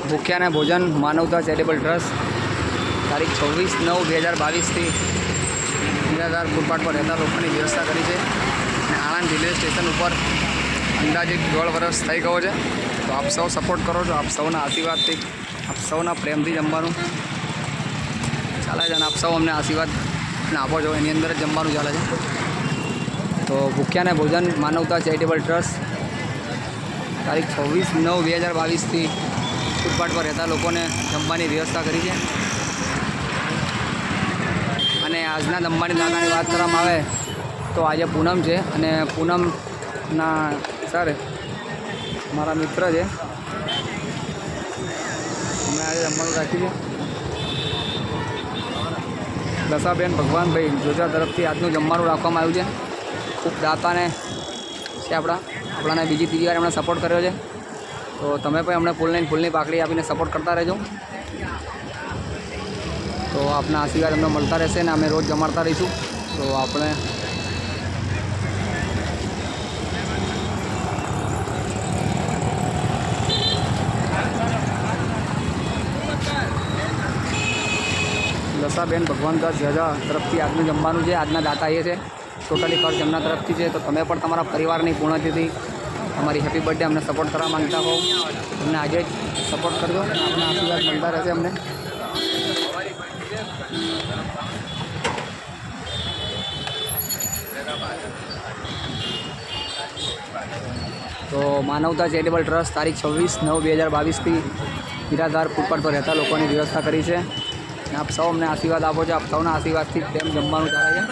ભૂખ્યાને ભોજન માનવતા charitable trust તારીખ 26/9/2022 નિરાધાર ફૂટપાથ પર રહેતા લોકોની વ્યવસ્થા કરી છે અને આણંદ રેલવે સ્ટેશન ઉપર અંદાજિત 1.5 વર્ષ થઈ ગયો છે. તો આપ સૌ સપોર્ટ કરો છો, આપ સૌના આશીર્વાદથી, આપ સૌના પ્રેમથી જમવાનું ચાલે છે અને આપ સૌ અમને આશીર્વાદ આપો છો, એની અંદર જ જમવાનું ચાલે છે. તો ભૂખ્યાને ભોજન માનવતા ચેરિટેબલ ટ્રસ્ટ તારીખ 26/9/2022 ફૂટપાથ પર રહેતા લોકોને જમવાની વ્યવસ્થા કરી છે. અને આજના જમવાની દાદાની વાત કરવામાં આવે તો આજે પૂનમ છે અને પૂનમના સર મારા મિત્ર છે, અમે આજે જમવાનું રાખ્યું છે. દશાબેન ભગવાનભાઈ જોજા તરફથી આજનું જમવાનું રાખવામાં આવ્યું છે. ખૂબ દાતાને છે આપણાને બીજી ત્રીજી વાર એમણે સપોર્ટ કર્યો છે. તો તમે પણ અમને ફૂલની પાકડી આપીને સપોર્ટ કરતા રહેજો. તો આપના આશીર્વાદ અમને મળતા રહેશે ને અમે રોજ જમાડતા રહીશું. તો આપણે દશાબેન ભગવાનદાસ જાજા તરફથી આજનું જમવાનું છે. આજના દાતા એ છે, ટોટલી ખર્ચ એમના તરફથી છે. તો તમે પણ તમારા પરિવારની પૂર્ણતિથિ અમારી હેપી બર્થડે અમને સપોર્ટ કરવા માંગતા હો, અમને આજે જ સપોર્ટ કરજો. આપણા આશીર્વાદ મળતા રહેશે અમને. તો માનવતા ચેરિટેબલ ટ્રસ્ટ તારીખ 26/9/2022 નિરાધાર ફૂટપાથ પર રહેતા લોકોની વ્યવસ્થા કરી છે. આપ સૌ અમને આશીર્વાદ આપો છો, આપ સૌના આશીર્વાદથી તેમ જમવાનું ચાલે છે.